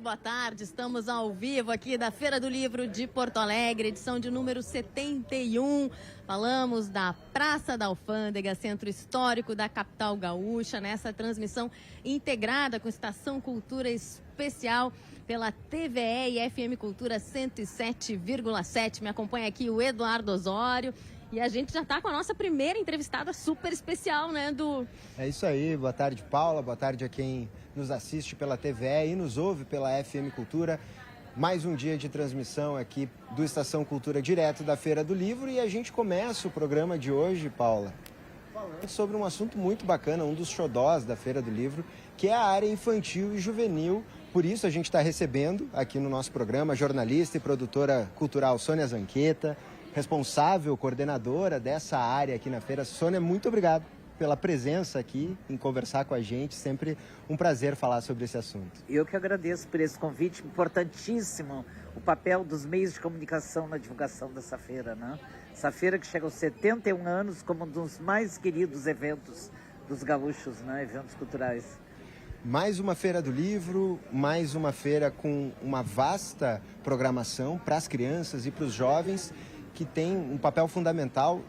boa tarde. Estamos ao vivo aqui da Feira do Livro de Porto Alegre, edição de número 71. Falamos da Praça da Alfândega, centro histórico da capital gaúcha, nessa transmissão integrada com Estação Cultura Especial pela TVE e FM Cultura 107,7. Me acompanha aqui o Eduardo Osório. E a gente já está com a nossa primeira entrevistada super especial, né, Edu? É isso aí. Boa tarde, Paula. Boa tarde a quem nos assiste pela TVE e nos ouve pela FM Cultura. Mais um dia de transmissão aqui do Estação Cultura, direto da Feira do Livro. E a gente começa o programa de hoje, Paula, falando sobre um assunto muito bacana, um dos xodós da Feira do Livro, que é a área infantil e juvenil. Por isso a gente está recebendo aqui no nosso programa a jornalista e produtora cultural Sônia Zanqueta, responsável, coordenadora dessa área aqui na feira. Sônia, muito obrigado pela presença aqui em conversar com a gente. Sempre um prazer falar sobre esse assunto. Eu que agradeço por esse convite importantíssimo, o papel dos meios de comunicação na divulgação dessa feira, né? Essa feira que chega aos 71 anos como um dos mais queridos eventos dos gaúchos, né? Eventos culturais. Mais uma Feira do Livro, mais uma feira com uma vasta programação para as crianças e para os jovens, que tem um papel fundamental,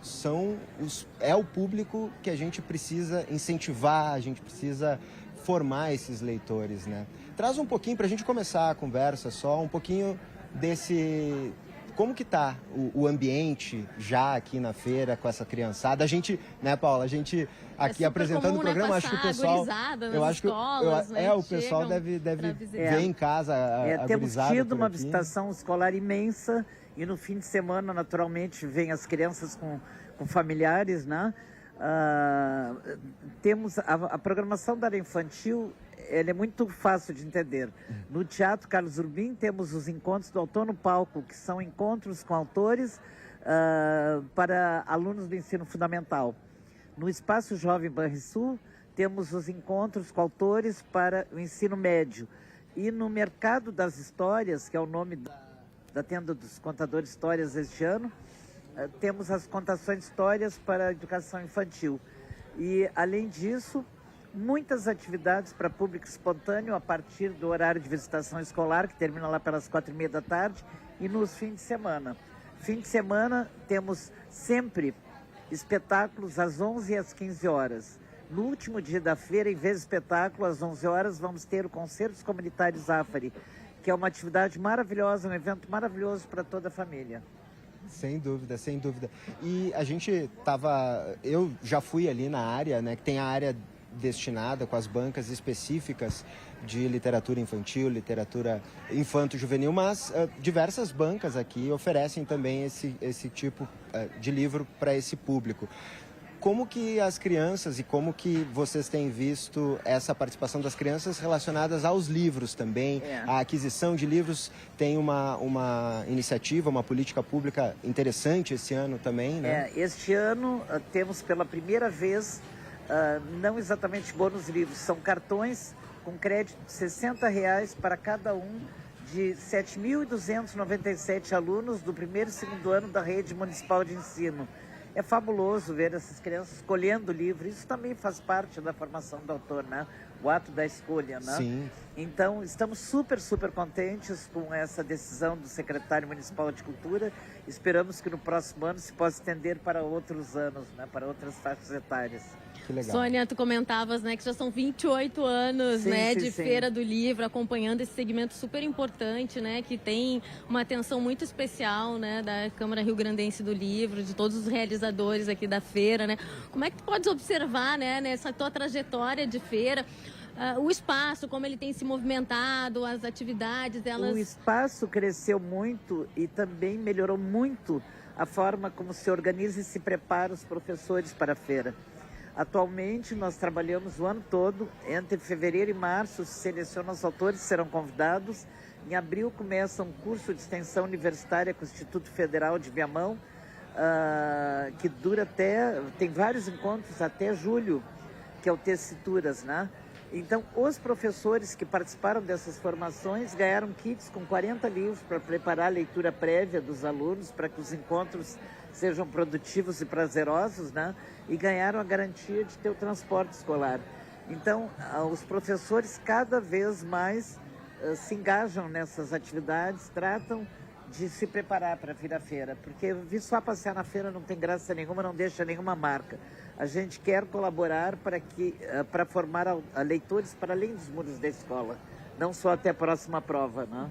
é o público que a gente precisa incentivar, a gente precisa formar esses leitores, né? Traz um pouquinho, para a gente começar a conversa só, um pouquinho desse... Como que tá o ambiente já aqui na feira com essa criançada? A gente, né, Paula, a gente aqui apresentando o programa, acho que o pessoal... Eu acho escolas, né, o pessoal deve ver em casa a temos gurizada tido uma aqui. visitação escolar imensa e no fim de semana, naturalmente, vêm as crianças com familiares, né? Temos a programação da área infantil, ela é muito fácil de entender. No Teatro Carlos Urbim temos os encontros do Autor no Palco, que são encontros com autores para alunos do ensino fundamental. No Espaço Jovem Banrisul temos os encontros com autores para o ensino médio. E no Mercado das Histórias, que é o nome da tenda dos contadores de histórias este ano, temos as contações de histórias para a educação infantil. E, além disso, muitas atividades para público espontâneo a partir do horário de visitação escolar, que termina lá pelas 4h30 da tarde, e nos fins de semana. Fim de semana temos sempre espetáculos às 11 e às 15 horas. No último dia da feira, em vez de espetáculo, às 11 horas, vamos ter o Concertos Comunitários Zafari, que é uma atividade maravilhosa, um evento maravilhoso para toda a família. Sem dúvida, sem dúvida. E a gente eu já fui ali na área, né, que tem a área destinada com as bancas específicas de literatura infantil, literatura infanto-juvenil, mas diversas bancas aqui oferecem também esse tipo de livro para esse público. Como que as crianças e como que vocês têm visto essa participação das crianças relacionadas aos livros também? A aquisição de livros tem uma iniciativa, uma política pública interessante esse ano também, né? Este ano temos pela primeira vez, não exatamente bônus livros, são cartões com crédito de R$60 para cada um de 7.297 alunos do primeiro e segundo ano da rede municipal de ensino. É fabuloso ver essas crianças escolhendo o livro. Isso também faz parte da formação do autor, né? O ato da escolha, né? Sim. Então, estamos super contentes com essa decisão do secretário municipal de Cultura. Esperamos que no próximo ano se possa estender para outros anos, né? Para outras faixas etárias. Que legal. Sônia, tu comentavas, né, que já são 28 anos, de Feira do Livro, acompanhando esse segmento super importante, né, que tem uma atenção muito especial, né, da Câmara Rio-Grandense do Livro, de todos os realizadores aqui da feira, né. Como é que tu podes observar, né, nessa tua trajetória de feira, o espaço, como ele tem se movimentado, as atividades, elas... O espaço cresceu muito e também melhorou muito a forma como se organiza e se prepara os professores para a feira. Atualmente, nós trabalhamos o ano todo, entre fevereiro e março, se selecionam os autores que serão convidados. Em abril começa um curso de extensão universitária com o Instituto Federal de Viamão, que dura tem vários encontros até julho, que é o Tessituras, né? Então, os professores que participaram dessas formações ganharam kits com 40 livros para preparar a leitura prévia dos alunos, para que os encontros sejam produtivos e prazerosos, né? E ganharam a garantia de ter o transporte escolar. Então, os professores cada vez mais se engajam nessas atividades, tratam de se preparar para vir à feira, porque vir só passear na feira não tem graça nenhuma, não deixa nenhuma marca. A gente quer colaborar para formar leitores para além dos muros da escola, não só até a próxima prova, né?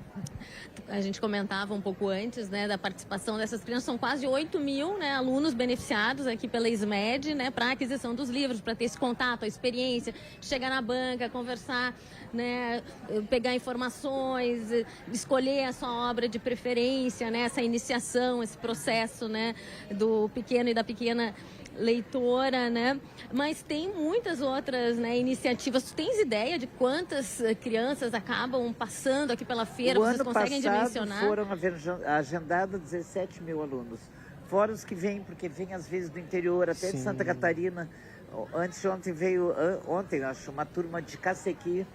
A gente comentava um pouco antes, né, da participação dessas crianças. São quase 8 mil, né, alunos beneficiados aqui pela SMED, né, para a aquisição dos livros, para ter esse contato, a experiência, chegar na banca, conversar, né, pegar informações, escolher a sua obra de preferência, né, essa iniciação, esse processo, né, do pequeno e da pequena leitora, né? Mas tem muitas outras, né, iniciativas. Tu tens ideia de quantas crianças acabam passando aqui pela feira? Vocês conseguem dimensionar? Foram agendados 17 mil alunos. Fora os que vêm, porque vêm às vezes do interior, até de Santa Catarina. Antes de ontem veio, ontem acho, uma turma de Cacequi.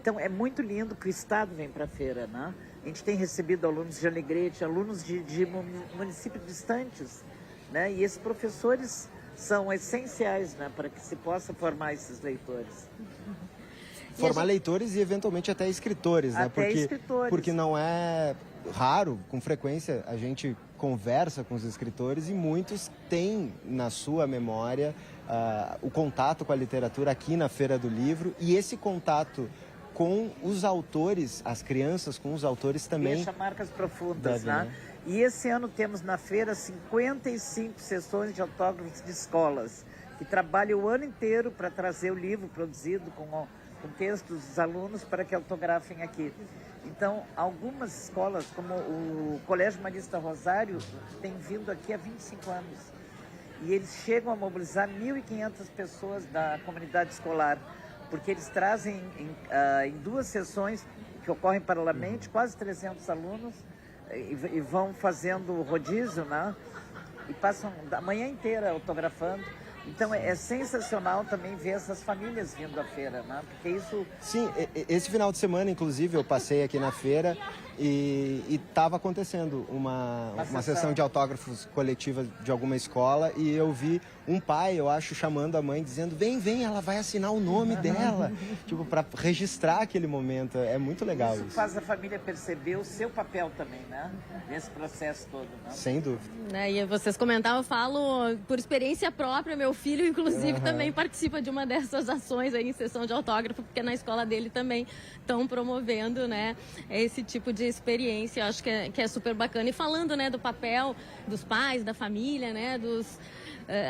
Então é muito lindo que o Estado vem para a feira, né? A gente tem recebido alunos de Alegrete, alunos de municípios distantes, né? E esses professores são essenciais, né, para que se possa formar esses leitores. Formar leitores e eventualmente até escritores, né? Até escritores. Porque não é raro, com frequência, a gente conversa com os escritores e muitos têm na sua memória o contato com a literatura aqui na Feira do Livro, e esse contato com os autores, as crianças com os autores também. Deixa marcas profundas, né? E esse ano temos na feira 55 sessões de autógrafos de escolas, que trabalham o ano inteiro para trazer o livro produzido com textos dos alunos para que autografem aqui. Então, algumas escolas, como o Colégio Marista Rosário, tem vindo aqui há 25 anos. E eles chegam a mobilizar 1.500 pessoas da comunidade escolar, porque eles trazem em 2 sessões, que ocorrem paralelamente, quase 300 alunos, e vão fazendo rodízio, né? E passam a manhã inteira autografando. Então é sensacional também ver essas famílias vindo à feira, né? Porque isso... Sim, esse final de semana, inclusive, eu passei aqui na feira e estava acontecendo uma sessão de autógrafos coletiva de alguma escola, e eu vi um pai, eu acho, chamando a mãe, dizendo: vem, ela vai assinar o nome dela, tipo, para registrar aquele momento. É muito legal isso. Isso faz a família perceber o seu papel também, né? Nesse processo todo, né? Sem dúvida. E vocês comentavam, eu falo por experiência própria, meu filho, inclusive, também participa de uma dessas ações aí em sessão de autógrafo, porque na escola dele também estão promovendo, né, esse tipo de experiência. Eu acho que é super bacana. E falando, né, do papel dos pais, da família, né, dos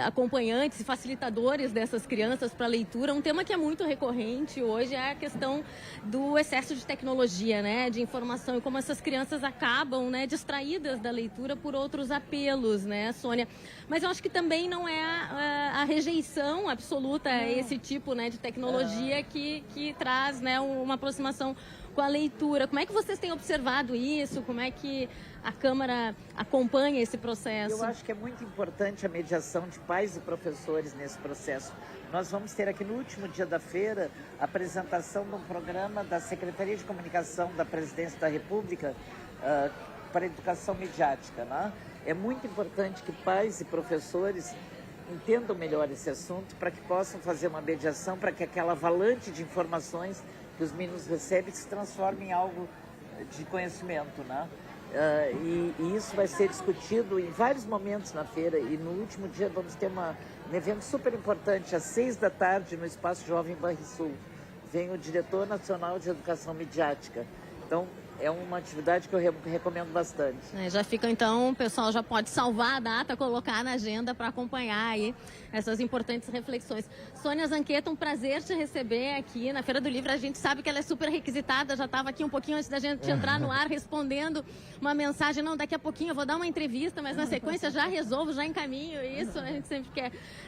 acompanhantes e facilitadores dessas crianças para a leitura, um tema que é muito recorrente hoje é a questão do excesso de tecnologia, né, de informação, e como essas crianças acabam, né, distraídas da leitura por outros apelos, né, Sônia? Mas eu acho que também não é a rejeição absoluta a esse tipo, né, de tecnologia que traz, né, uma aproximação com a leitura. Como é que vocês têm observado isso? Como é que a Câmara acompanha esse processo? Eu acho que é muito importante a mediação de pais e professores nesse processo. Nós vamos ter aqui no último dia da feira a apresentação de um programa da Secretaria de Comunicação da Presidência da República para a educação midiática, né? É muito importante que pais e professores entendam melhor esse assunto para que possam fazer uma mediação, para que aquela avalanche de informações que os meninos recebem se transforme em algo de conhecimento, né? E isso vai ser discutido em vários momentos na feira, e no último dia vamos ter um evento super importante, às 18h, no Espaço Jovem Banrisul. Vem o Diretor Nacional de Educação Midiática. Então, é uma atividade que eu recomendo bastante. Já fica, então, o pessoal já pode salvar a data, colocar na agenda para acompanhar aí essas importantes reflexões. Sônia Zanqueta, um prazer te receber aqui na Feira do Livro. A gente sabe que ela é super requisitada, já estava aqui um pouquinho antes da gente entrar no ar respondendo uma mensagem. Não, daqui a pouquinho eu vou dar uma entrevista, mas na sequência já resolvo, já encaminho isso. A gente sempre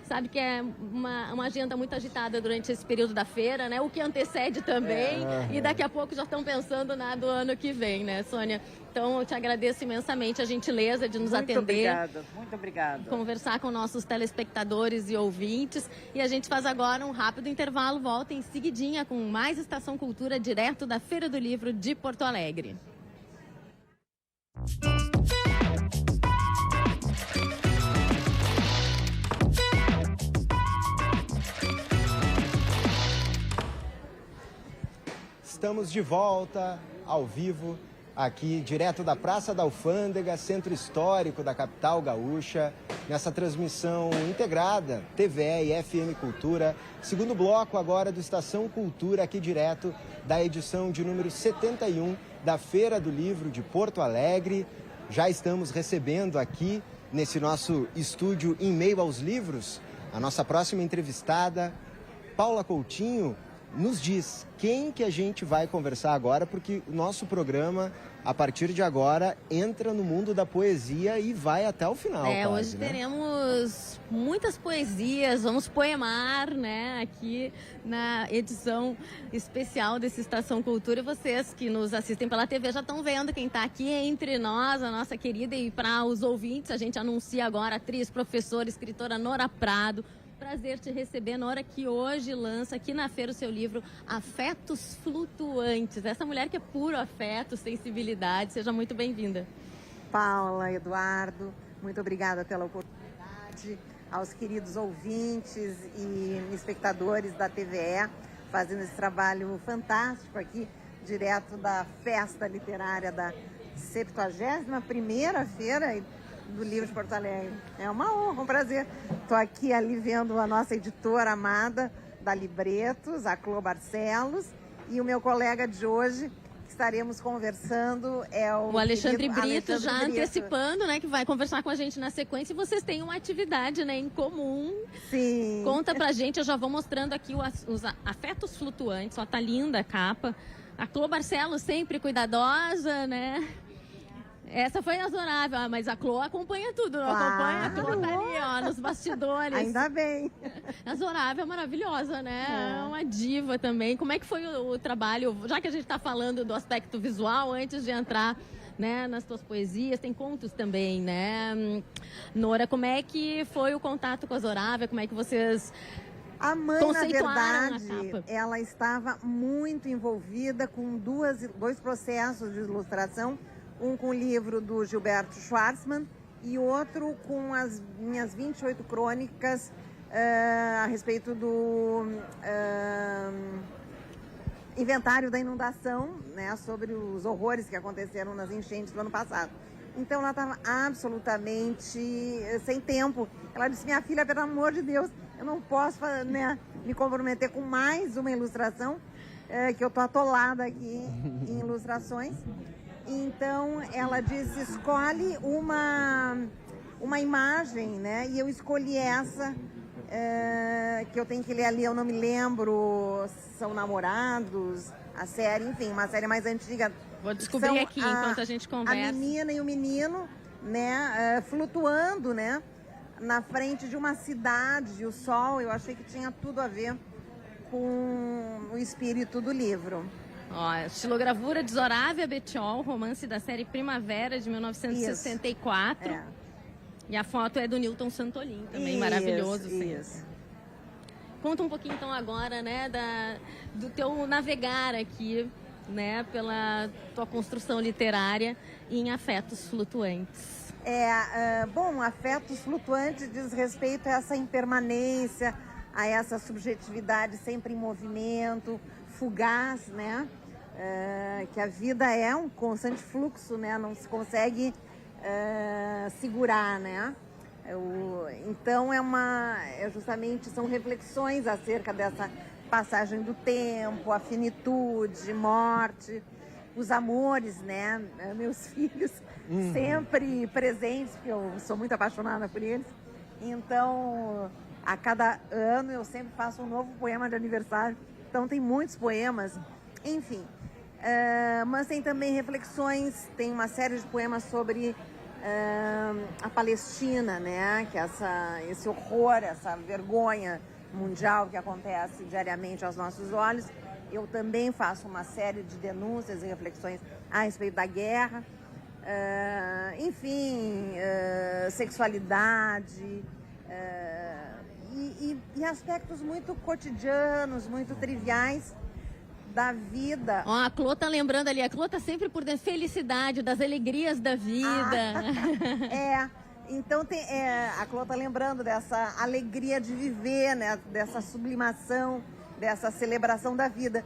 sabe que é uma agenda muito agitada durante esse período da feira, né? O que antecede também, e daqui a pouco já estão pensando do ano que vem, né, Sônia? Então, eu te agradeço imensamente a gentileza de nos atender. Muito obrigada. Conversar com nossos telespectadores e ouvintes. E a gente faz agora um rápido intervalo. Volta em seguidinha com mais Estação Cultura, direto da Feira do Livro de Porto Alegre. estamos de volta, ao vivo, aqui direto da Praça da Alfândega, centro histórico da capital gaúcha, nessa transmissão integrada, TVE e FM Cultura, segundo bloco agora do Estação Cultura, aqui direto da edição de número 71 da Feira do Livro de Porto Alegre. Já estamos recebendo aqui, nesse nosso estúdio Em Meio aos Livros, a nossa próxima entrevistada, Paula Coutinho, nos diz quem que a gente vai conversar agora, porque o nosso programa, a partir de agora, entra no mundo da poesia e vai até o final. Quase, hoje teremos muitas poesias, vamos poemar, né, aqui na edição especial desse Estação Cultura. E vocês que nos assistem pela TV já estão vendo quem está aqui entre nós, a nossa querida, e para os ouvintes, a gente anuncia agora a atriz, professora, escritora Nora Prado. Prazer te receber, Nora, que hoje lança aqui na feira o seu livro Afetos Flutuantes. Essa mulher que é puro afeto, sensibilidade. Seja muito bem-vinda. Paula, Eduardo, muito obrigada pela oportunidade. Aos queridos ouvintes e espectadores da TVE, fazendo esse trabalho fantástico aqui, direto da festa literária da 71ª Feira do Livro de Porto Alegre. É uma honra, um prazer. Estou aqui ali vendo a nossa editora amada da Libretos, a Clô Barcelos, e o meu colega de hoje, que estaremos conversando, é o Alexandre Brito, já Brito. antecipando, né, que vai conversar com a gente na sequência. E vocês têm uma atividade, né, em comum. Sim. Conta pra gente, eu já vou mostrando aqui os Afetos Flutuantes. Ó, tá linda a capa. A Clô Barcelos sempre cuidadosa, né? Essa foi razoável, mas a Clô acompanha tudo, não acompanha? A Clô tá ali, ó, nos bastidores. Ainda bem. A Zorável é maravilhosa, né? É uma diva também. Como é que foi o trabalho? Já que a gente está falando do aspecto visual, antes de entrar, né, nas tuas poesias, tem contos também, né? Nora, como é que foi o contato com a Zorável? Como é que vocês A mãe, na conceituaram verdade, a capa? ela estava muito envolvida com dois processos de ilustração, um com o livro do Gilberto Schwartzman e outro com as minhas 28 crônicas a respeito do inventário da inundação, né, sobre os horrores que aconteceram nas enchentes do ano passado. Então ela estava absolutamente sem tempo. Ela disse: minha filha, pelo amor de Deus, eu não posso, né, me comprometer com mais uma ilustração, que eu estou atolada aqui em ilustrações. Então ela disse: escolhe uma imagem, né? E eu escolhi essa, que eu tenho que ler ali, eu não me lembro, São Namorados, a série, enfim, uma série mais antiga. Vou descobrir aqui enquanto a gente conversa. A menina e o menino, né, flutuando, né, na frente de uma cidade, o sol. Eu achei que tinha tudo a ver com o espírito do livro. Ó, estilogravura de Zorável Betiol, romance da série Primavera de 1964. É. E a foto é do Newton Santolin, também maravilhoso. Isso. Conta um pouquinho então agora, né, do teu navegar aqui, né, pela tua construção literária em Afetos Flutuantes. Bom, Afetos Flutuantes diz respeito a essa impermanência, a essa subjetividade sempre em movimento, fugaz, né? Que a vida é um constante fluxo, né? Não se consegue segurar, né? Então justamente são reflexões acerca dessa passagem do tempo, a finitude, morte, os amores, né? Meus filhos sempre presentes, porque eu sou muito apaixonada por eles. Então, a cada ano eu sempre faço um novo poema de aniversário. Então tem muitos poemas, enfim. Mas tem também reflexões, tem uma série de poemas sobre a Palestina, né? Que esse horror, essa vergonha mundial que acontece diariamente aos nossos olhos. Eu também faço uma série de denúncias e reflexões a respeito da guerra. Enfim, sexualidade... E aspectos muito cotidianos, muito triviais da vida. Ó, a Clô tá lembrando ali, a Clô tá sempre por dentro, felicidade, das alegrias da vida. Então a Clô tá lembrando dessa alegria de viver, né? Dessa sublimação, dessa celebração da vida.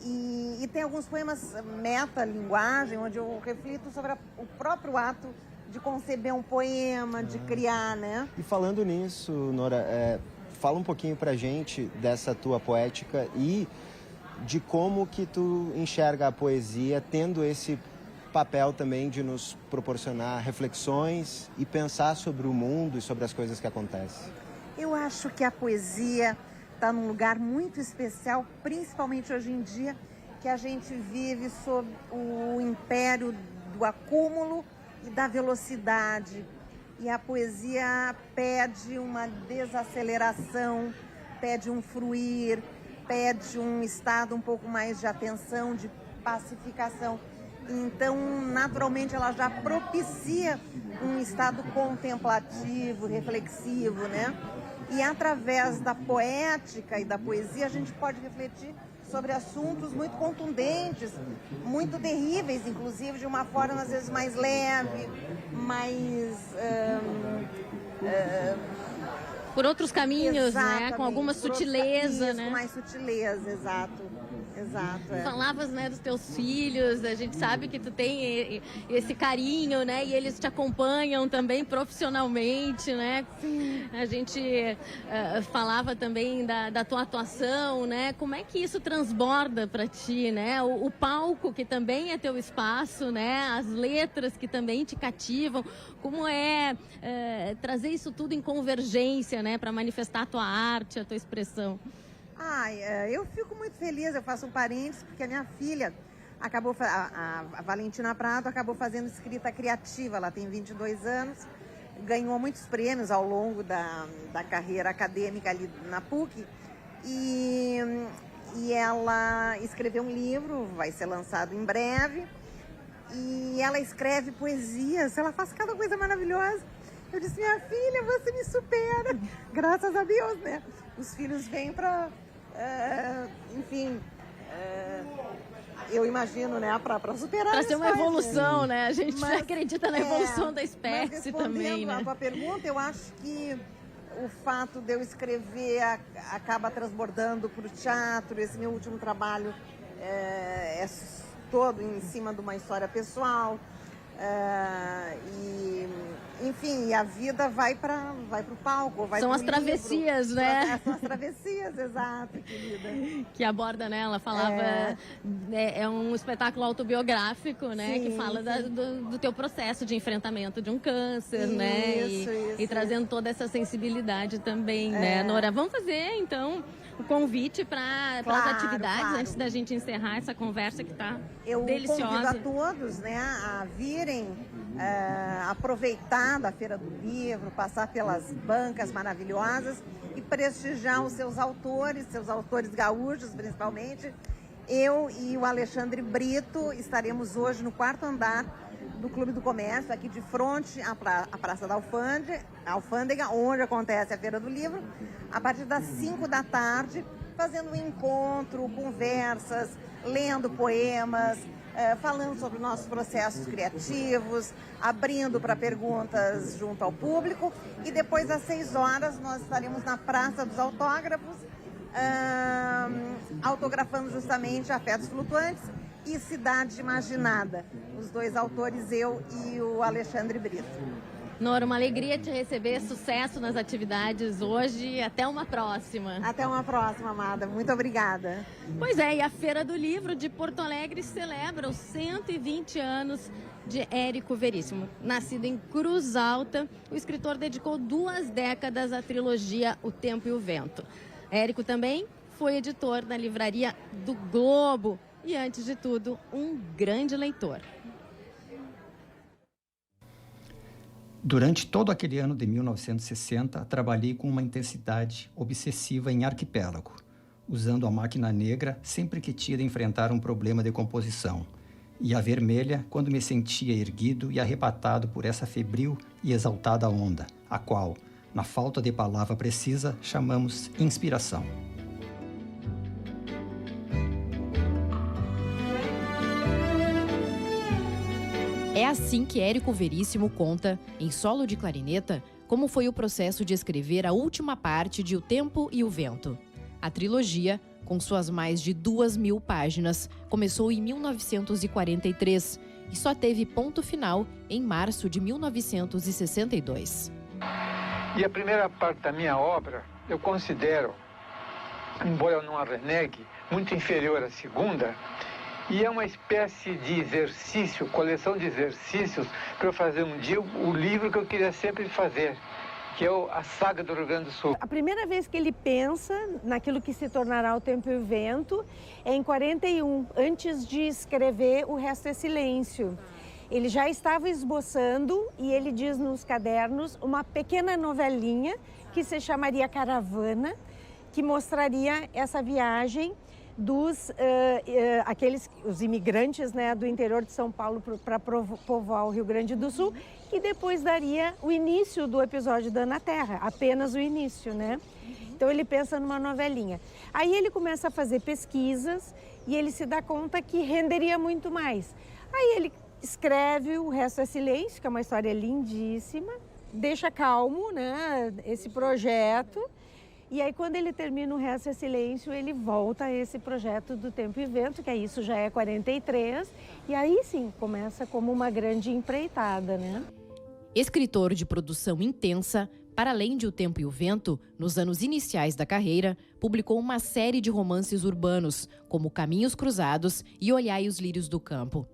E tem alguns poemas metalinguagem, onde eu reflito sobre o próprio ato de conceber um poema, de criar, né? E falando nisso, Nora, fala um pouquinho pra gente dessa tua poética e de como que tu enxerga a poesia tendo esse papel também de nos proporcionar reflexões e pensar sobre o mundo e sobre as coisas que acontecem. Eu acho que a poesia está num lugar muito especial, principalmente hoje em dia, que a gente vive sob o império do acúmulo e da velocidade. E a poesia pede uma desaceleração, pede um fruir, pede um estado um pouco mais de atenção, de pacificação. Então, naturalmente, ela já propicia um estado contemplativo, reflexivo, né? E através da poética e da poesia, a gente pode refletir sobre assuntos muito contundentes, muito terríveis, inclusive, de uma forma, às vezes, mais leve, mais... por outros caminhos, né? Com alguma sutileza, né? Com mais sutileza, exato. Exato. Falavas, né, dos teus filhos, a gente sabe que tu tem esse carinho, né? E eles te acompanham também profissionalmente, né? Sim. A gente falava também da tua atuação, né? Como é que isso transborda para ti, né? O palco, que também é teu espaço, né? As letras que também te cativam. Como trazer isso tudo em convergência, né? Para manifestar a tua arte, a tua expressão. Eu fico muito feliz, eu faço um parênteses, porque a minha filha acabou, a Valentina Prado acabou fazendo escrita criativa, ela tem 22 anos, ganhou muitos prêmios ao longo da carreira acadêmica ali na PUC, e ela escreveu um livro, vai ser lançado em breve, e ela escreve poesias, ela faz cada coisa maravilhosa. Eu disse, minha filha, você me supera, graças a Deus, né? Os filhos vêm para... eu imagino, né, para superar. Para ser uma evolução, né? A gente acredita na evolução da espécie também, né? Respondendo a tua pergunta, eu acho que o fato de eu escrever acaba transbordando para o teatro. Esse meu último trabalho é todo em cima de uma história pessoal. Enfim, a vida vai para o palco, vai São as travessias, né? São as travessias, exato, querida. Que aborda, né? Ela falava, é um espetáculo autobiográfico, né? Sim, que fala do teu processo de enfrentamento de um câncer, Isso, né? isso. E trazendo toda essa sensibilidade também, né, Nora? Vamos fazer, então, o convite para as atividades, antes da gente encerrar essa conversa que está deliciosa. Eu convido a todos, né, a virem aproveitar da Feira do Livro, passar pelas bancas maravilhosas e prestigiar os seus autores gaúchos principalmente. Eu e o Alexandre Brito estaremos hoje no 4º andar do Clube do Comércio, aqui de frente à Praça da Alfândega, onde acontece a Feira do Livro, a partir das 5 da tarde, fazendo um encontro, conversas, lendo poemas, falando sobre nossos processos criativos, abrindo para perguntas junto ao público. E depois, às 6 horas, nós estaremos na Praça dos Autógrafos, autografando justamente Afetos Flutuantes e Cidade Imaginada. Os dois autores, eu e o Alexandre Brito. Nora, uma alegria te receber, sucesso nas atividades hoje e até uma próxima. Até uma próxima, amada. Muito obrigada. Pois é, e a Feira do Livro de Porto Alegre celebra os 120 anos de Érico Veríssimo. Nascido em Cruz Alta, o escritor dedicou 2 décadas à trilogia O Tempo e o Vento. Érico também foi editor na Livraria do Globo e, antes de tudo, um grande leitor. Durante todo aquele ano de 1960, trabalhei com uma intensidade obsessiva em Arquipélago, usando a máquina negra sempre que tinha de enfrentar um problema de composição, e a vermelha quando me sentia erguido e arrebatado por essa febril e exaltada onda, a qual, na falta de palavra precisa, chamamos inspiração. É assim que Érico Veríssimo conta, em solo de clarineta, como foi o processo de escrever a última parte de O Tempo e o Vento. A trilogia com suas mais de 2.000 páginas, começou em 1943 e só teve ponto final em março de 1962. E a primeira parte da minha obra, eu considero, embora eu não a renegue, muito inferior à segunda, e é uma espécie de exercício, coleção de exercícios, para eu fazer um dia o livro que eu queria sempre fazer, que é a Saga do Rio Grande do Sul. A primeira vez que ele pensa naquilo que se tornará O Tempo e o Vento é em 41, antes de escrever O Resto é Silêncio. Ele já estava esboçando, e ele diz nos cadernos, uma pequena novelinha que se chamaria Caravana, que mostraria essa viagem dos os imigrantes, né, do interior de São Paulo para povoar o Rio Grande do Sul, que depois daria o início do episódio da Ana Terra, apenas o início, né? Então ele pensa numa novelinha. Aí ele começa a fazer pesquisas e ele se dá conta que renderia muito mais. Aí ele escreve O Resto é Silêncio, que é uma história lindíssima, deixa calmo, né, esse projeto. E aí, quando ele termina O Resto é Silêncio, ele volta a esse projeto do Tempo e Vento, que é isso, já é 43, e aí sim, começa como uma grande empreitada, né? Escritor de produção intensa, para além de O Tempo e o Vento, nos anos iniciais da carreira, publicou uma série de romances urbanos, como Caminhos Cruzados e Olhai os Lírios do Campo.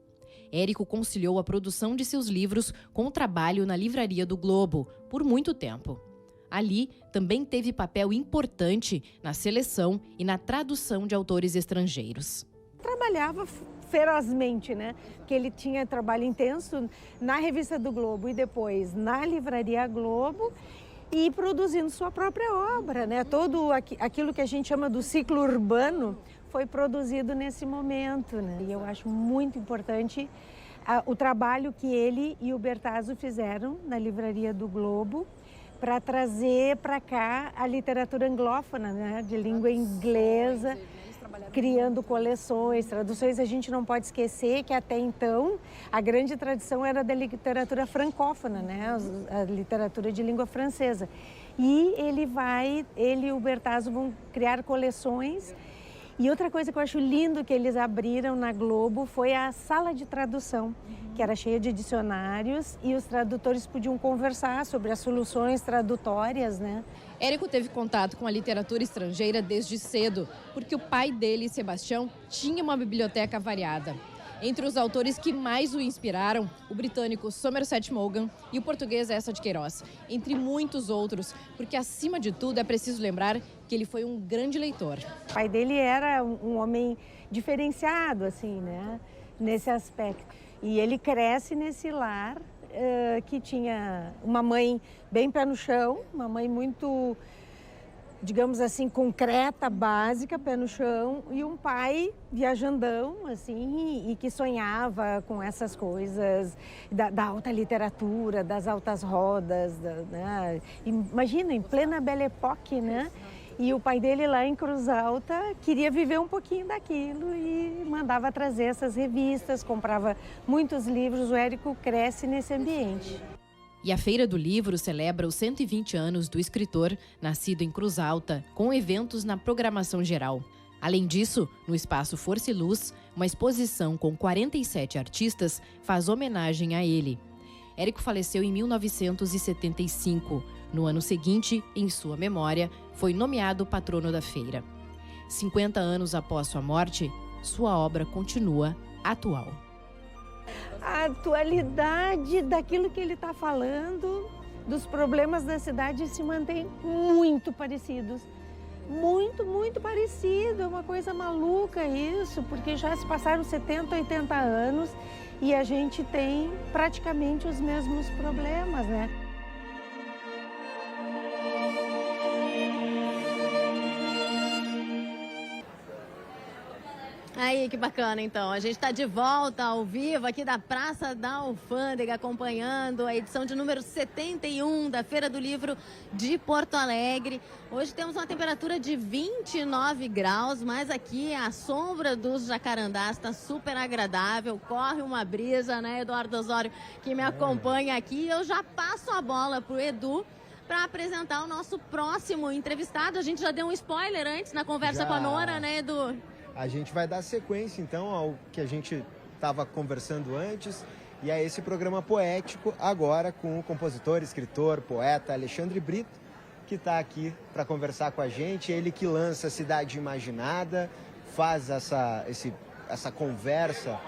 Érico conciliou a produção de seus livros com o trabalho na Livraria do Globo, por muito tempo. Ali, também teve papel importante na seleção e na tradução de autores estrangeiros. Trabalhava ferozmente, né? Porque ele tinha trabalho intenso na Revista do Globo e depois na Livraria Globo e produzindo sua própria obra, né? Todo aquilo que a gente chama do ciclo urbano foi produzido nesse momento, né? E eu acho muito importante o trabalho que ele e o Bertazzo fizeram na Livraria do Globo para trazer para cá a literatura anglófona, né, de língua inglesa, criando coleções, traduções. A gente não pode esquecer que até então a grande tradição era da literatura francófona, né, a literatura de língua francesa. E ele e o Bertazzo vão criar coleções. E outra coisa que eu acho lindo que eles abriram na Globo foi a sala de tradução, que era cheia de dicionários e os tradutores podiam conversar sobre as soluções tradutórias, né? Érico teve contato com a literatura estrangeira desde cedo, porque o pai dele, Sebastião, tinha uma biblioteca variada. Entre os autores que mais o inspiraram, o britânico Somerset Maugham e o português Eça de Queiroz, entre muitos outros, porque acima de tudo é preciso lembrar que ele foi um grande leitor. O pai dele era um homem diferenciado, assim, né, nesse aspecto. E ele cresce nesse lar que tinha uma mãe bem pé no chão, uma mãe muito, digamos assim, concreta, básica, pé no chão, e um pai viajandão, assim, e que sonhava com essas coisas da alta literatura, das altas rodas, né? Imagina, em plena Belle Époque, né? E o pai dele lá em Cruz Alta queria viver um pouquinho daquilo e mandava trazer essas revistas, comprava muitos livros. O Érico cresce nesse ambiente. E a Feira do Livro celebra os 120 anos do escritor, nascido em Cruz Alta, com eventos na programação geral. Além disso, no Espaço Força e Luz, uma exposição com 47 artistas faz homenagem a ele. Érico faleceu em 1975. No ano seguinte, em sua memória, foi nomeado patrono da feira. 50 anos após sua morte, sua obra continua atual. A atualidade daquilo que ele está falando, dos problemas da cidade, se mantém muito parecidos. Muito, muito parecido. É uma coisa maluca isso, porque já se passaram 70, 80 anos e a gente tem praticamente os mesmos problemas, né? Aí, que bacana, então. A gente está de volta ao vivo aqui da Praça da Alfândega, acompanhando a edição de número 71 da Feira do Livro de Porto Alegre. Hoje temos uma temperatura de 29 graus, mas aqui a sombra dos jacarandás está super agradável. Corre uma brisa, né, Eduardo Osório, que me acompanha aqui. Eu já passo a bola para o Edu, para apresentar o nosso próximo entrevistado. A gente já deu um spoiler antes na conversa com a Nora, né, Edu? A gente vai dar sequência, então, ao que a gente estava conversando antes, e a esse programa poético, agora com o compositor, escritor, poeta Alexandre Brito, que está aqui para conversar com a gente. Ele que lança Cidade Imaginada, faz essa conversa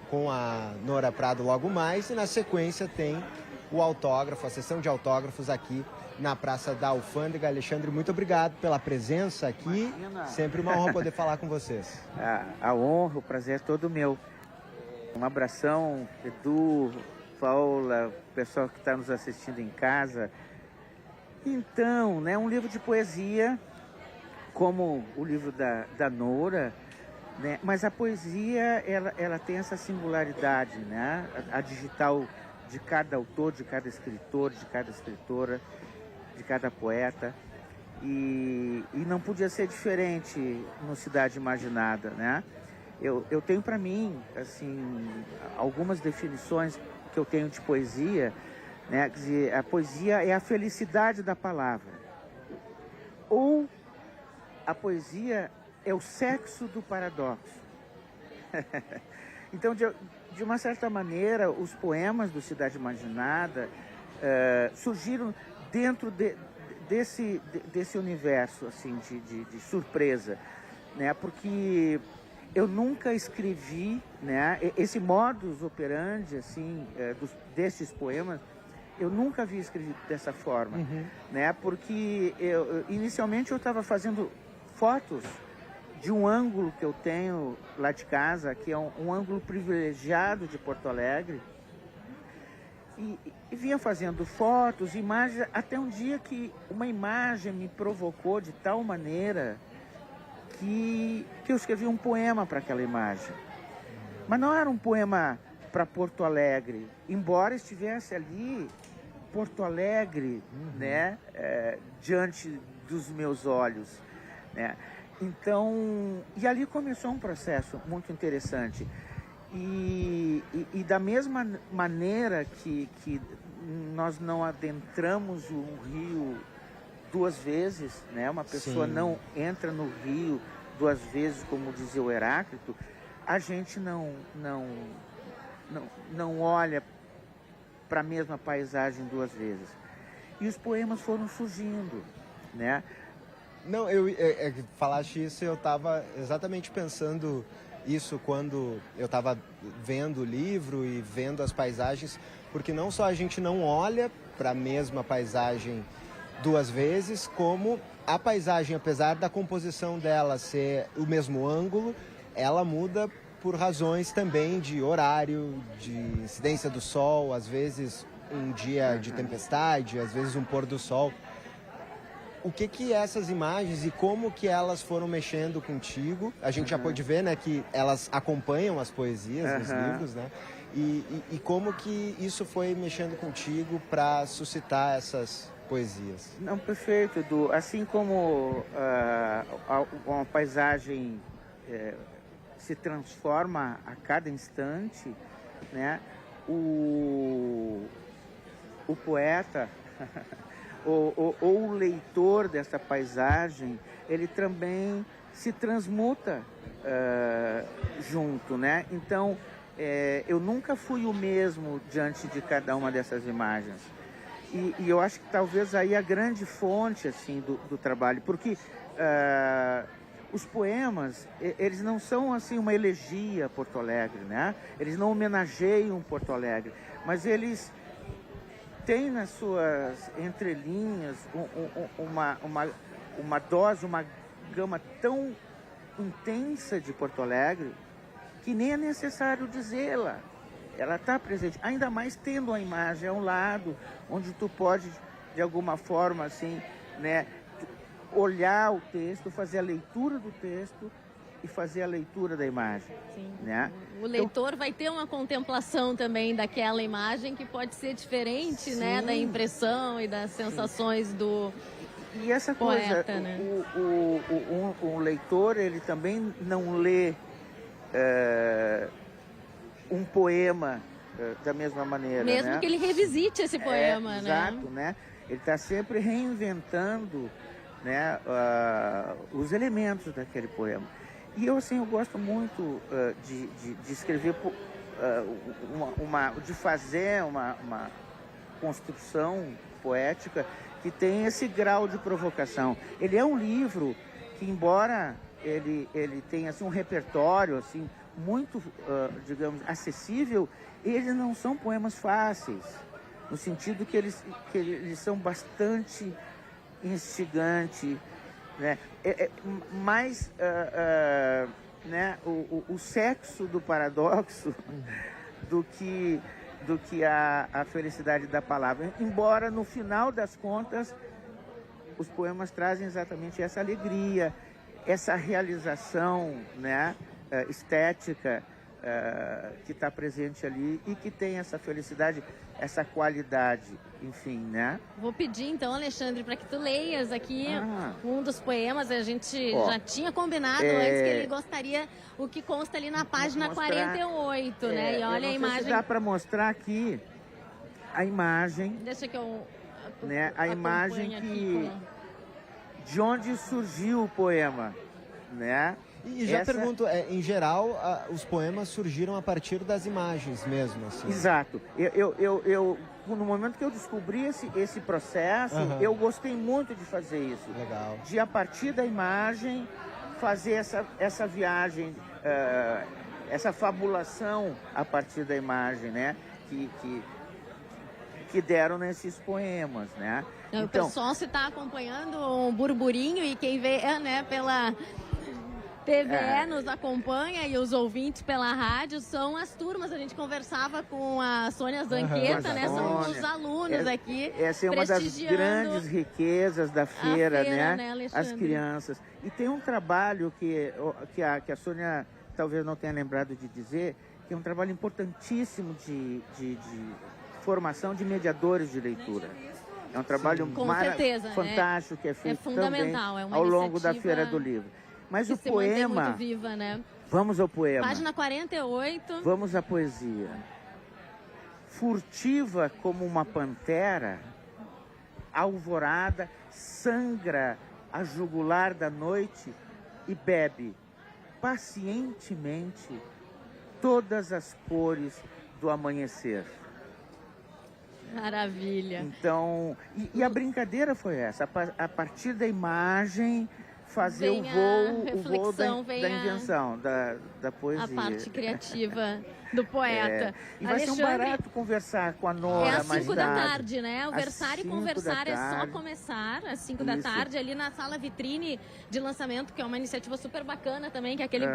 com a Nora Prado logo mais, e na sequência tem o autógrafo, a sessão de autógrafos aqui na Praça da Alfândega. Alexandre, muito obrigado pela presença aqui. Imagina. Sempre uma honra poder falar com vocês. A honra, o prazer é todo meu. Um abração, Edu, Paula, o pessoal que está nos assistindo em casa. Então, né, um livro de poesia, como o livro da Nora, né, mas a poesia, ela tem essa singularidade, né, a digital de cada autor, de cada escritor, de cada escritora, de cada poeta, e não podia ser diferente no Cidade Imaginada, né? Eu tenho para mim, assim, algumas definições que eu tenho de poesia, né? Quer dizer, a poesia é a felicidade da palavra, ou a poesia é o sexo do paradoxo. Então, de uma certa maneira, os poemas do Cidade Imaginada surgiram dentro desse universo, assim, de surpresa, né? Porque eu nunca escrevi, né? Esse modus operandi, assim, desses poemas, eu nunca havia escrito dessa forma, né? Porque inicialmente eu estava fazendo fotos de um ângulo que eu tenho lá de casa, que é um ângulo privilegiado de Porto Alegre, e vinha fazendo fotos, imagens, até um dia que uma imagem me provocou de tal maneira que eu escrevi um poema para aquela imagem. Mas não era um poema para Porto Alegre, embora estivesse ali Porto Alegre, né, diante dos meus olhos, né? Então, e ali começou um processo muito interessante. E da mesma maneira que nós não adentramos o rio duas vezes, né? Uma pessoa Sim. não entra no rio duas vezes, como dizia o Heráclito, a gente não olha para a mesma paisagem duas vezes. E os poemas foram surgindo, né? Não, falaste isso, eu estava exatamente pensando isso quando eu estava vendo o livro e vendo as paisagens, porque não só a gente não olha para a mesma paisagem duas vezes, como a paisagem, apesar da composição dela ser o mesmo ângulo, ela muda por razões também de horário, de incidência do sol, às vezes um dia de tempestade, às vezes um pôr do sol. O que essas imagens e como que elas foram mexendo contigo? A gente já pôde ver, né, que elas acompanham as poesias nos livros, né? E como que isso foi mexendo contigo para suscitar essas poesias? Não, perfeito, Edu. Assim como uma paisagem se transforma a cada instante, né? O poeta ou o leitor dessa paisagem, ele também se transmuta junto, né? Então, eu nunca fui o mesmo diante de cada uma dessas imagens. E eu acho que talvez aí a grande fonte, assim, do trabalho, porque os poemas, eles não são, assim, uma elegia a Porto Alegre, né? Eles não homenageiam Porto Alegre, mas eles tem nas suas entrelinhas uma dose, uma gama tão intensa de Porto Alegre que nem é necessário dizê-la. Ela está presente, ainda mais tendo a imagem ao lado, onde tu pode, de alguma forma, assim, né, olhar o texto, fazer a leitura do texto e fazer a leitura da imagem. Sim. Né? O leitor vai ter uma contemplação também daquela imagem que pode ser diferente, né, da impressão e das sensações do e essa poeta, coisa, né? o leitor, ele também não lê um poema da mesma maneira, mesmo né? que ele revisite esse poema, né? Exato, né? Ele está sempre reinventando, né, os elementos daquele poema. E eu, assim, eu gosto muito de escrever, de fazer uma construção poética que tem esse grau de provocação. Ele é um livro que, embora ele tenha assim, um repertório assim, muito, digamos, acessível, eles não são poemas fáceis, no sentido que eles são bastante instigantes, né? Mais né, o sexo do paradoxo do que a felicidade da palavra. Embora, no final das contas, os poemas trazem exatamente essa alegria, essa realização, né, estética que está presente ali e que tem essa felicidade, essa qualidade, enfim, né? Vou pedir então, Alexandre, para que tu leias aqui um dos poemas. A gente já tinha combinado antes que ele gostaria o que consta ali na página 48, né? E olha a imagem. Dá para mostrar aqui a imagem. Deixa que eu né? A imagem de onde surgiu o poema, né? E já pergunto, em geral, os poemas surgiram a partir das imagens mesmo, assim. Exato. Eu no momento que eu descobri esse processo, eu gostei muito de fazer isso. Legal. De, a partir da imagem, fazer essa viagem, essa fabulação a partir da imagem, né? Que deram nesses poemas, né? Então, o pessoal se está acompanhando um burburinho e quem vê, né, pela TVE nos acompanha e os ouvintes pela rádio são as turmas. A gente conversava com a Sônia Zanqueta, né? São os alunos aqui. Essa é uma das grandes riquezas da feira, né? As crianças. E tem um trabalho que a Sônia talvez não tenha lembrado de dizer, que é um trabalho importantíssimo de formação de mediadores de leitura. É um trabalho fantástico, né? Que é feito também ao longo da Feira do Livro. Mas o poema... muito viva, né? Vamos ao poema. Página 48. Vamos à poesia. Furtiva como uma pantera, alvorada, sangra a jugular da noite e bebe pacientemente todas as cores do amanhecer. Maravilha. Então, e a brincadeira foi essa, a partir da imagem fazer o voo da invenção, da poesia. A parte criativa do poeta. E vai ser um barato conversar com a Nora às 5 da tarde, né? O Versar e Conversar é só começar às 5 da tarde, ali na sala vitrine de lançamento, que é uma iniciativa super bacana também, que é aquele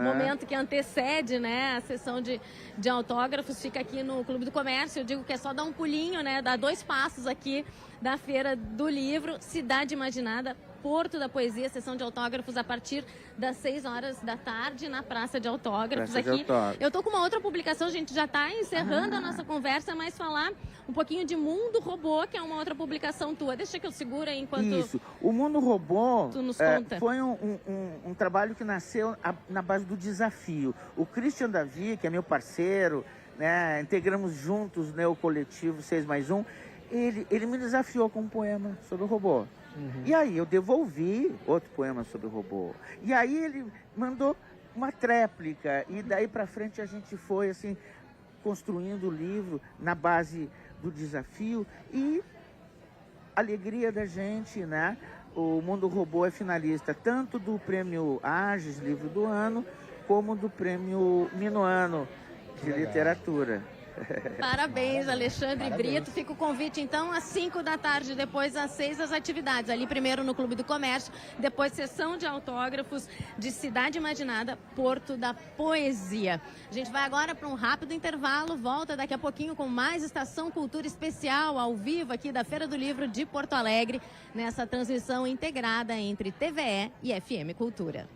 momento que antecede, né, a sessão de autógrafos, fica aqui no Clube do Comércio. Eu digo que é só dar um pulinho, né, dar 2 passos aqui da Feira do Livro, Cidade Imaginada, Porto da Poesia, sessão de autógrafos a partir das 6 horas da tarde na Praça de Autógrafos aqui. Eu tô com uma outra publicação, a gente já está encerrando a nossa conversa, mas falar um pouquinho de Mundo Robô, que é uma outra publicação tua. Deixa que eu seguro aí enquanto... Isso. O Mundo Robô tu nos conta. Foi um trabalho que nasceu na base do desafio. O Christian Davi, que é meu parceiro, né, integramos juntos, né, o coletivo 6+1, ele me desafiou com um poema sobre o robô. E aí eu devolvi outro poema sobre o robô. E aí ele mandou uma tréplica. E daí para frente a gente foi assim construindo o livro na base do desafio e alegria da gente, né? O Mundo Robô é finalista tanto do Prêmio Ages Livro do Ano como do Prêmio Minuano de Literatura. Parabéns, Alexandre Brito. Fica o convite, então, às 5 da tarde, depois às 6 as atividades. Ali primeiro no Clube do Comércio, depois sessão de autógrafos de Cidade Imaginada, Porto da Poesia. A gente vai agora para um rápido intervalo, volta daqui a pouquinho com mais Estação Cultura Especial, ao vivo aqui da Feira do Livro de Porto Alegre, nessa transmissão integrada entre TVE e FM Cultura.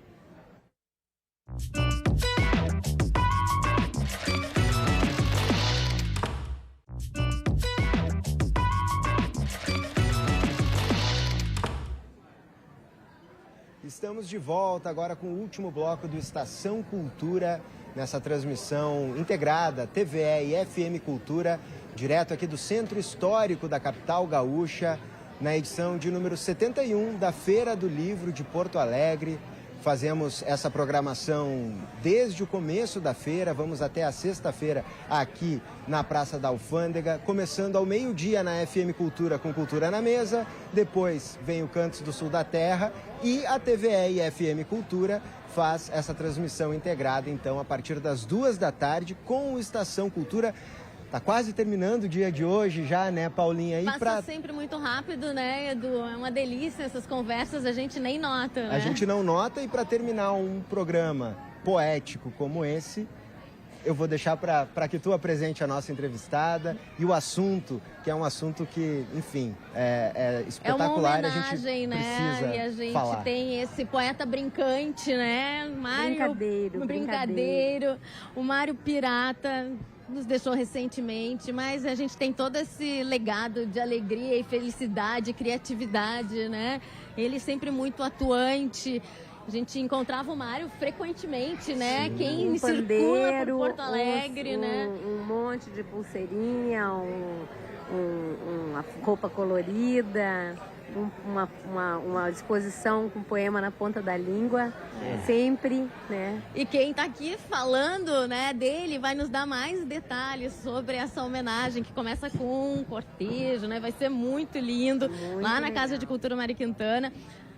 Estamos de volta agora com o último bloco do Estação Cultura nessa transmissão integrada TVE e FM Cultura, direto aqui do Centro Histórico da capital gaúcha, na edição de número 71 da Feira do Livro de Porto Alegre. Fazemos essa programação desde o começo da feira, vamos até a sexta-feira aqui na Praça da Alfândega, começando ao meio-dia na FM Cultura com Cultura na Mesa, depois vem o Cantos do Sul da Terra e a TVE e FM Cultura faz essa transmissão integrada, então, a partir das 2 da tarde com o Estação Cultura. Tá quase terminando o dia de hoje já, né, Paulinha? Passa sempre muito rápido, né, Edu? É uma delícia essas conversas, a gente nem nota, né? A gente não nota, e para terminar um programa poético como esse, eu vou deixar para que tu apresente a nossa entrevistada e o assunto, que é um assunto que, enfim, é espetacular. É uma homenagem, né? E a gente falar. tem esse poeta brincante, né? Mário, brincadeiro. O Mário Pirata nos deixou recentemente, mas a gente tem todo esse legado de alegria e felicidade, criatividade, né? Ele sempre muito atuante. A gente encontrava o Mário frequentemente, né? Sim. Quem circula por Porto Alegre, né? Um monte de pulseirinha, uma roupa colorida, uma exposição com poema na ponta da língua, sempre, né? E quem está aqui falando, né, dele vai nos dar mais detalhes sobre essa homenagem que começa com um cortejo, né? Vai ser muito lindo, lá na Casa de Cultura Mário Quintana.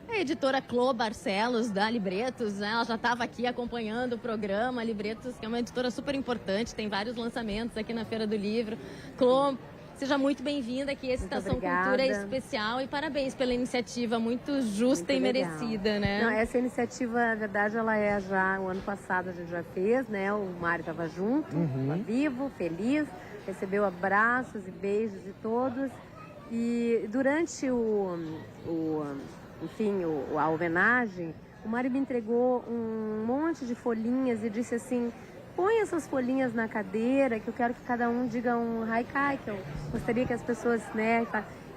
A editora Clô Barcelos, da Libretos, né? Ela já estava aqui acompanhando o programa. Libretos, que é uma editora super importante, tem vários lançamentos aqui na Feira do Livro. Clô, seja muito bem-vinda aqui a Estação Cultura especial e parabéns pela iniciativa, muito justa e merecida, né? Não, essa iniciativa, na verdade, ela é já, o ano passado a gente já fez, né? O Mário estava junto, estava vivo, feliz, recebeu abraços e beijos de todos. E durante a homenagem, o Mário me entregou um monte de folhinhas e disse assim: põe essas folhinhas na cadeira, que eu quero que cada um diga um haikai, que eu gostaria que as pessoas, né?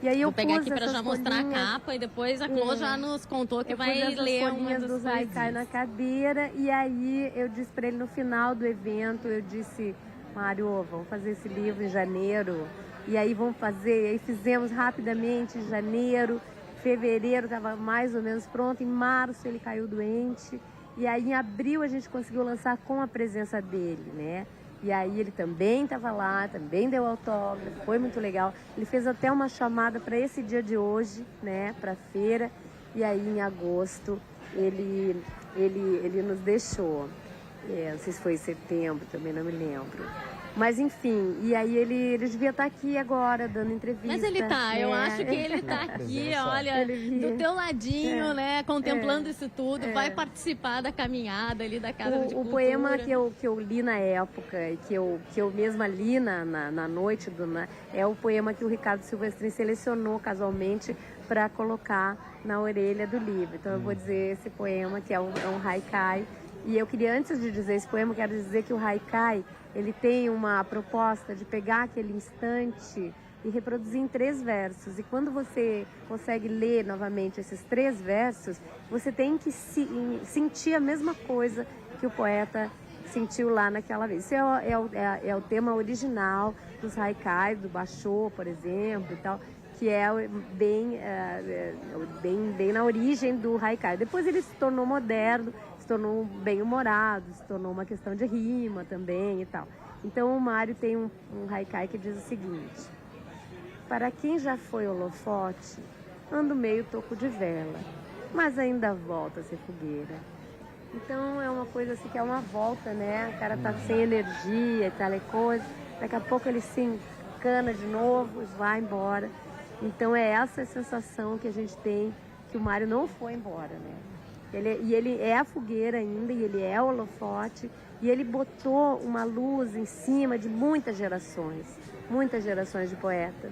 E aí eu vou pegar aqui para já folhinhas, mostrar a capa e depois a Clô já nos contou que vai ler uma das dos haikai na cadeira. E aí eu disse para ele no final do evento, eu disse: Mário, vamos fazer esse livro em janeiro. E aí vamos fazer, aí fizemos rapidamente em janeiro. Fevereiro estava mais ou menos pronto, em março ele caiu doente, e aí em abril a gente conseguiu lançar com a presença dele, né? E aí ele também estava lá, também deu autógrafo, foi muito legal. Ele fez até uma chamada para esse dia de hoje, né, para a feira, e aí em agosto ele nos deixou. Não sei se foi em setembro, também não me lembro. Mas enfim, e aí ele devia estar aqui agora, dando entrevista. Mas ele tá, eu acho que ele tá aqui, olha, do teu ladinho, né, contemplando isso tudo, vai participar da caminhada ali da Casa de Cultura. O poema que eu li na época, e que eu mesma li na noite, é o poema que o Ricardo Silvestrin selecionou casualmente para colocar na orelha do livro. Então eu vou dizer esse poema, que é um haikai. E eu queria, antes de dizer esse poema, quero dizer que o haikai, ele tem uma proposta de pegar aquele instante e reproduzir em 3 versos. E quando você consegue ler novamente esses 3 versos, você tem que sentir a mesma coisa que o poeta sentiu lá naquela vez. Isso é o tema original dos haikais, do Basho, por exemplo, e tal, que é bem na origem do haikai. Depois ele se tornou moderno, se tornou bem-humorado, se tornou uma questão de rima também e tal. Então o Mário tem um haikai que diz o seguinte: para quem já foi holofote, ando meio toco de vela, mas ainda volta a ser fogueira. Então é uma coisa assim que é uma volta, né? O cara tá sem energia e tal e coisa, daqui a pouco ele se encana de novo e vai embora. Então é essa a sensação que a gente tem, que o Mário não foi embora, né? Ele é a fogueira ainda, e ele é o holofote, e ele botou uma luz em cima de muitas gerações de poetas,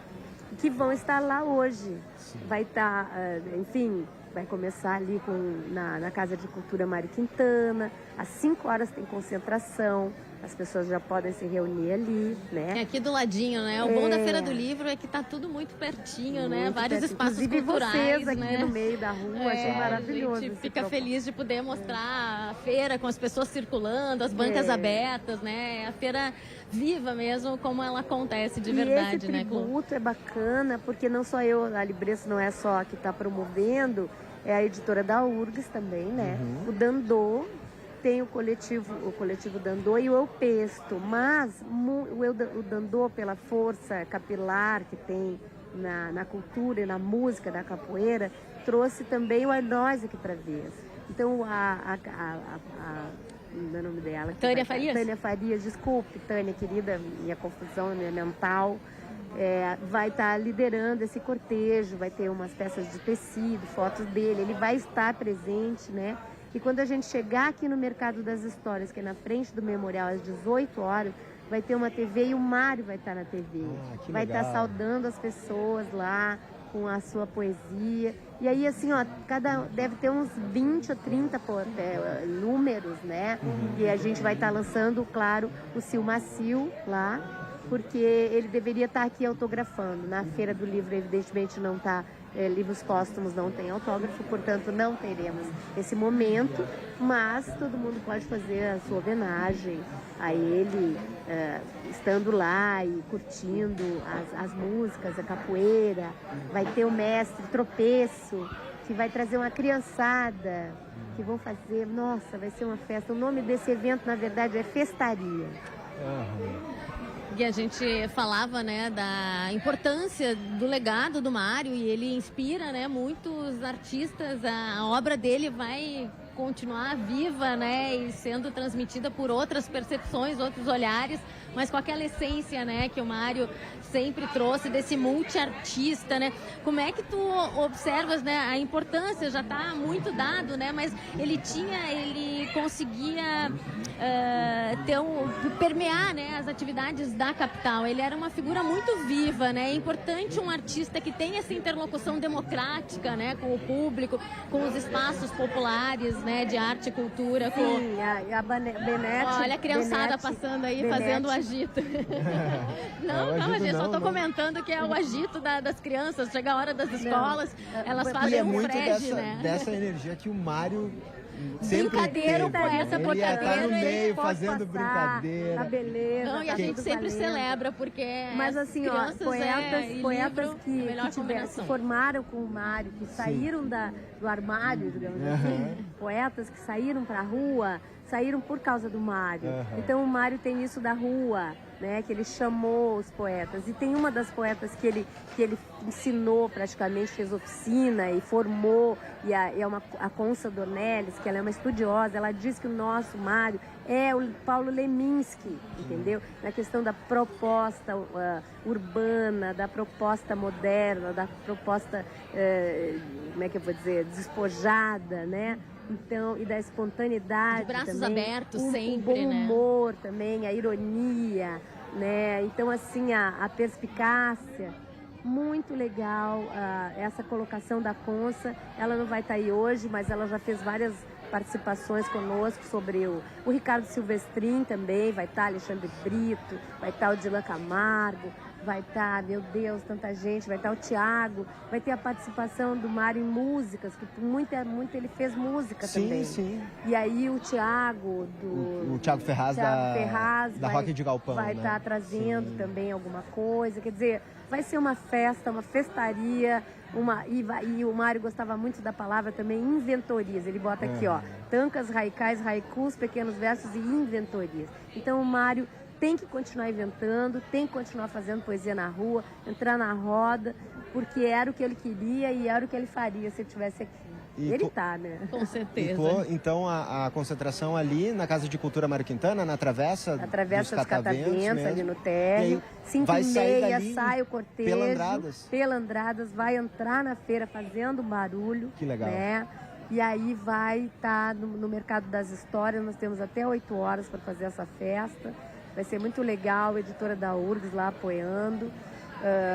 que vão estar lá hoje. Sim. Vai estar, enfim, Vai começar ali na Casa de Cultura Mário Quintana. Às 5 horas tem concentração. As pessoas já podem se reunir ali, né? É aqui do ladinho, né? O bom da Feira do Livro é que tá tudo muito pertinho, né? Vários espaços Inclusive culturais, vocês aqui né? no meio da rua, achei maravilhoso. A gente esse fica propósito. feliz de poder mostrar a feira com as pessoas circulando, as bancas abertas, né? A feira viva mesmo, como ela acontece de verdade, e esse né, Clô? tributo é bacana, porque não só eu, a Libresso não é só a que está promovendo, é a editora da URGS também, né? O Dandô, tem o coletivo Dandô e o Eu Pesto, mas o Dandô, pela força capilar que tem na cultura e na música da capoeira, trouxe também o Arnós aqui para ver. Então, não é o nome dela? Tânia Farias? Tânia Farias, desculpe, Tânia, querida, minha confusão mental. Vai estar liderando esse cortejo, vai ter umas peças de tecido, fotos dele, ele vai estar presente, né? E quando a gente chegar aqui no Mercado das Histórias, que é na frente do memorial, às 18 horas, vai ter uma TV e o Mário vai estar na TV. Vai estar saudando as pessoas lá com a sua poesia. E aí, assim, ó, deve ter uns 20 ou 30 números, né? E a gente vai estar lançando, claro, o Sil Macio lá, porque ele deveria estar aqui autografando. Na Feira do Livro, evidentemente, não está. Livros póstumos não tem autógrafo, portanto não teremos esse momento, mas todo mundo pode fazer a sua homenagem a ele, estando lá e curtindo as músicas, a capoeira. Vai ter o mestre Tropeço, que vai trazer uma criançada, que vão fazer, nossa, vai ser uma festa. O nome desse evento, na verdade, é Festaria. E a gente falava, né, da importância do legado do Mário, e ele inspira, né, muitos artistas. A obra dele vai continuar viva, né, e sendo transmitida por outras percepções, outros olhares, mas com aquela essência, né, que o Mário sempre trouxe desse multiartista, né? Como é que tu observas, né, a importância? Já está muito dado, né, mas ele conseguia permear, né, as atividades da capital. Ele era uma figura muito viva, né? É importante um artista que tem essa interlocução democrática, né, com o público, com os espaços populares, né, de arte e cultura. Sim, a Benete. Olha a criançada passando aí, fazendo o agito. Não, gente, só tô comentando que é o agito das crianças. Chega a hora das escolas, elas fazem um frege, né? Dessa energia que o Mário sempre brincadeiro, teve. poeta, Ele ia estar no meio pode fazendo passar, brincadeira. a beleza. Não, e a gente sempre celebra, porque mas assim, ó, poetas que se formaram com o Mário, que saíram do armário, digamos assim, poetas que saíram para a rua, saíram por causa do Mário. Então o Mário tem isso da rua, né, que ele chamou os poetas. E tem uma das poetas que ele ensinou praticamente, fez oficina e formou, e a Consa Dornelles, que ela é uma estudiosa, ela diz que o nosso Mário é o Paulo Leminski, entendeu? Na questão da proposta urbana, da proposta moderna, da proposta, como é que eu vou dizer, despojada, né? Então, e da espontaneidade, de braços também, abertos o sempre, bom né? humor também, a ironia, né? Então, assim, a perspicácia, muito legal. Essa colocação da Consa, ela não vai estar aí hoje, mas ela já fez várias participações conosco sobre o Ricardo Silvestrin também, vai estar Alexandre Brito, vai estar o Dilan Camargo, vai estar, meu Deus, tanta gente, vai estar o Tiago, vai ter a participação do Mário em músicas, que muito ele fez música também. Sim. E aí o Tiago o Tiago Ferraz da Rock de Galpão, vai estar trazendo também alguma coisa, quer dizer, vai ser uma festa, uma festaria, e o Mário gostava muito da palavra também, inventorias. Ele bota aqui, ó, tancas, haikais, haikus, pequenos versos e inventorias. Então o Mário tem que continuar inventando, tem que continuar fazendo poesia na rua, entrar na roda, porque era o que ele queria e era o que ele faria se ele estivesse aqui. E ele tá, né? Com certeza. Então a concentração ali na Casa de Cultura Mário Quintana, na Travessa dos Cataventos, ali no térreo. 5h30 sai o cortejo. Pelandradas. Vai entrar na feira fazendo barulho. Que legal. Né? E aí vai estar no Mercado das Histórias, nós temos até 8 horas para fazer essa festa. Vai ser muito legal, a editora da URGS lá apoiando.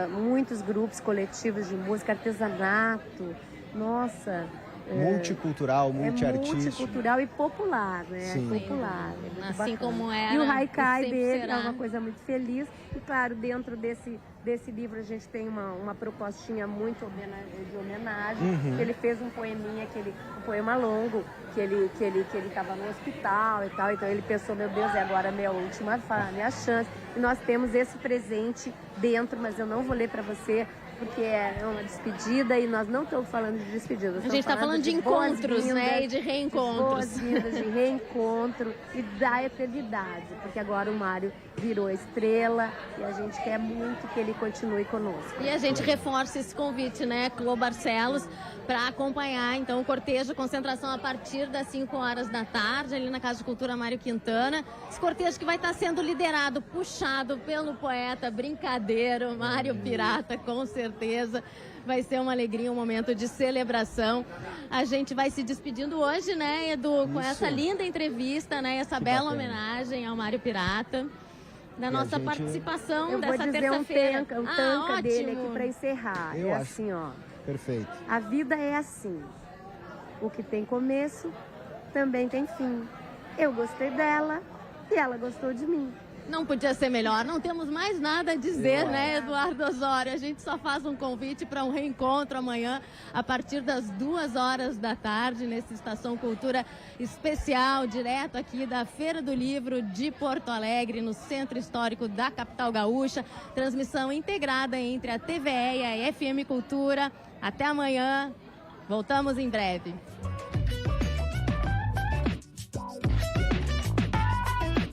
Muitos grupos coletivos de música, artesanato. Nossa, multicultural, multiartístico. É multicultural e popular, né? Sim. Popular. É muito Assim bacana. como era, E o e haikai sempre dele será. é uma coisa muito feliz. E claro, dentro desse livro a gente tem uma propostinha muito de homenagem. Ele fez um poeminha, um poema longo, que ele estava no hospital e tal. Então ele pensou, meu Deus, é agora a minha última minha chance. E nós temos esse presente dentro, mas eu não vou ler para você, porque é uma despedida e nós não estamos falando de despedida. A gente está falando de encontros, né? E de reencontros. Boas-vindas, de reencontro e da eternidade. Porque agora o Mário virou estrela e a gente quer muito que ele continue conosco. E a gente reforça esse convite, né, Clô Barcelos, para acompanhar, então, o cortejo, concentração a partir das 5 horas da tarde, ali na Casa de Cultura Mário Quintana. Esse cortejo que vai estar sendo liderado, puxado pelo poeta brincadeiro Mário Pirata, com certeza. Vai ser uma alegria, um momento de celebração. A gente vai se despedindo hoje, né, Edu, com essa linda entrevista, né, essa bela homenagem ao Mário Pirata. Da nossa participação eu dessa vou dizer terça-feira. um tanca dele aqui para encerrar. Eu acho. Assim, ó. Perfeito. A vida é assim. O que tem começo também tem fim. Eu gostei dela e ela gostou de mim. Não podia ser melhor, não temos mais nada a dizer, né, Eduardo Osório? A gente só faz um convite para um reencontro amanhã, a partir das 2 horas da tarde, nesse Estação Cultura especial, direto aqui da Feira do Livro de Porto Alegre, no Centro Histórico da capital gaúcha. Transmissão integrada entre a TVE e a FM Cultura. Até amanhã, voltamos em breve.